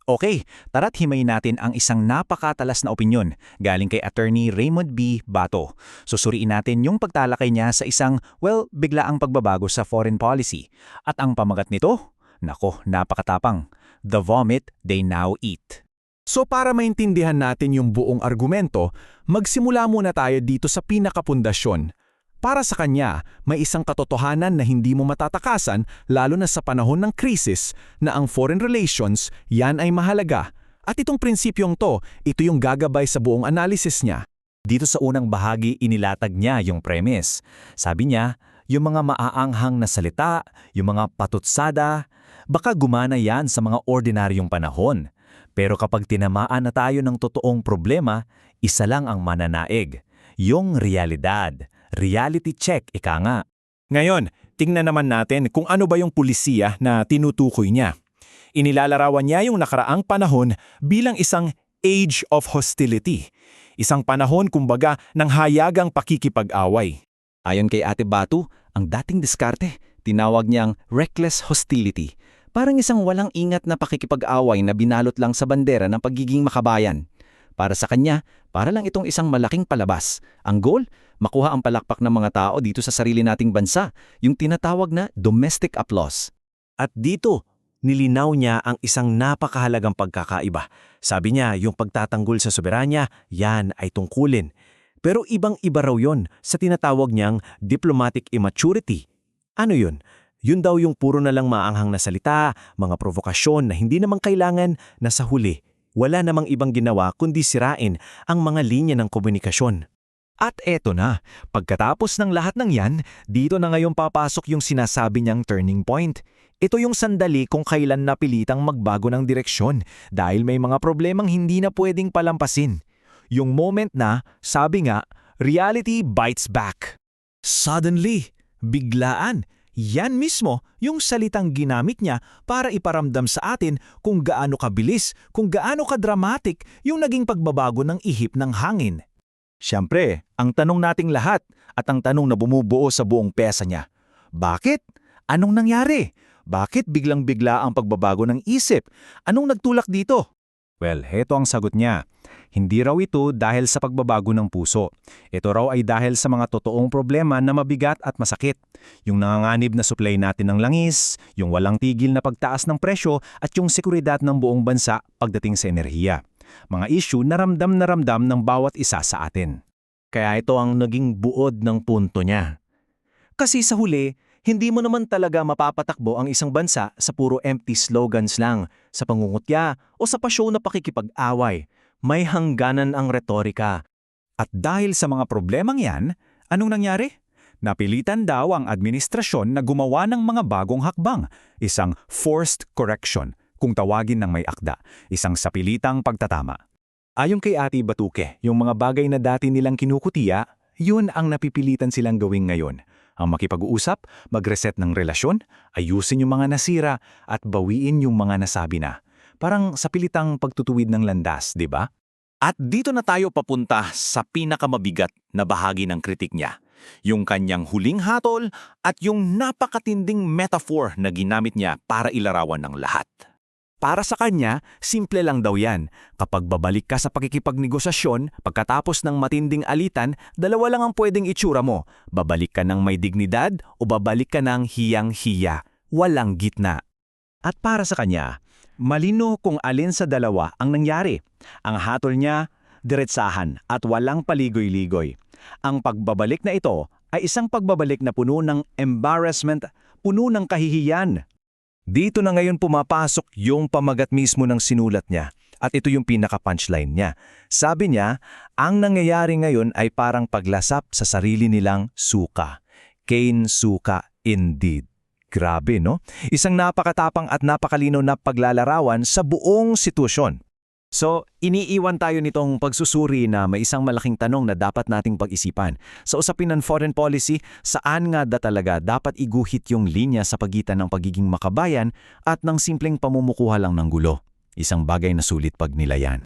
Okay, tara't himayin natin ang isang napakatalas na opinyon galing kay Attorney Raymond B. Bato. Susuriin natin yung pagtalakay niya sa isang, biglaang pagbabago sa foreign policy. At ang pamagat nito? Nako, napakatapang. The vomit they now eat. So para maintindihan natin yung buong argumento, magsimula muna tayo dito sa pinakapundasyon. Para sa kanya, may isang katotohanan na hindi mo matatakasan lalo na sa panahon ng krisis na ang foreign relations, yan ay mahalaga. At itong prinsipyong to, ito yung gagabay sa buong analysis niya. Dito sa unang bahagi, inilatag niya yung premise. Sabi niya, yung mga maaanghang na salita, yung mga patutsada, baka gumana yan sa mga ordinaryong panahon. Pero kapag tinamaan na tayo ng totoong problema, isa lang ang mananaig, yung realidad. Reality check, ika nga. Ngayon, tingnan naman natin kung ano ba yung pulisiya na tinutukoy niya. Inilalarawan niya yung nakaraang panahon bilang isang age of hostility. Isang panahon kumbaga ng hayagang pakikipag-away. Ayon kay Ate Batu, ang dating diskarte, tinawag niyang reckless hostility. Parang isang walang ingat na pakikipag-away na binalot lang sa bandera ng pagiging makabayan. Para sa kanya, para lang itong isang malaking palabas. Ang goal, makuha ang palakpak ng mga tao dito sa sarili nating bansa, yung tinatawag na domestic applause. At dito, nilinaw niya ang isang napakahalagang pagkakaiba. Sabi niya, yung pagtatanggol sa soberanya, yan ay tungkulin. Pero ibang-iba raw yon sa tinatawag niyang diplomatic immaturity. Ano yun? Yun daw yung puro na lang maanghang na salita, mga provokasyon na hindi naman kailangan na sa huli. Wala namang ibang ginawa kundi sirain ang mga linya ng komunikasyon. At eto na, pagkatapos ng lahat ng yan, dito na ngayon papasok yung sinasabi niyang turning point. Ito yung sandali kung kailan napilitang magbago ng direksyon dahil may mga problemang hindi na pwedeng palampasin. Yung moment na, sabi nga, reality bites back. Suddenly, biglaan, yan mismo yung salitang ginamit niya para iparamdam sa atin kung gaano kabilis, kung gaano kadramatic yung naging pagbabago ng ihip ng hangin. Siyempre, ang tanong nating lahat at ang tanong na bumubuo sa buong pesa niya, bakit? Anong nangyari? Bakit biglang-bigla ang pagbabago ng isip? Anong nagtulak dito? Well, heto ang sagot niya. Hindi raw ito dahil sa pagbabago ng puso. Ito raw ay dahil sa mga totoong problema na mabigat at masakit. Yung nanganganib na supply natin ng langis, yung walang tigil na pagtaas ng presyo at yung seguridad ng buong bansa pagdating sa enerhiya. Mga issue na ramdam ng bawat isa sa atin. Kaya ito ang naging buod ng punto niya. Kasi sa huli, hindi mo naman talaga mapapatakbo ang isang bansa sa puro empty slogans lang, sa pangungutya o sa pasyo na pakikipag-away. May hangganan ang retorika. At dahil sa mga problemang yan, anong nangyari? Napilitan daw ang administrasyon na gumawa ng mga bagong hakbang, isang forced correction, kung tawagin ng may akda, isang sapilitang pagtatama. Ayon kay Ate Batuke, yung mga bagay na dati nilang kinukutiya, yun ang napipilitan silang gawin ngayon. Ang makipag-uusap, mag-reset ng relasyon, ayusin yung mga nasira at bawiin yung mga nasabi na. Parang sapilitang pagtutuwid ng landas, di ba? At dito na tayo papunta sa pinakamabigat na bahagi ng kritik niya. Yung kanyang huling hatol at yung napakatinding metaphor na ginamit niya para ilarawan ng lahat. Para sa kanya, simple lang daw yan. Kapag babalik ka sa pakikipagnegosasyon, pagkatapos ng matinding alitan, dalawa lang ang pwedeng itsura mo. Babalik ka ng may dignidad o babalik ka ng hiyang-hiya. Walang gitna. At para sa kanya, malino kung alin sa dalawa ang nangyari. Ang hatol niya, diretsahan at walang paligoy-ligoy. Ang pagbabalik na ito ay isang pagbabalik na puno ng embarrassment, puno ng kahihiyan. Dito na ngayon pumapasok yung pamagat mismo ng sinulat niya. At ito yung pinaka-punchline niya. Sabi niya, ang nangyayari ngayon ay parang paglasap sa sarili nilang suka. Cane suka indeed. Grabe, no? Isang napakatapang at napakalinaw na paglalarawan sa buong sitwasyon. So, iniiwan tayo nitong pagsusuri na may isang malaking tanong na dapat nating pag-isipan. Sa usapin ng foreign policy, saan nga talaga dapat iguhit yung linya sa pagitan ng pagiging makabayan at ng simpleng pamumukuha lang ng gulo? Isang bagay na sulit pag nilayan.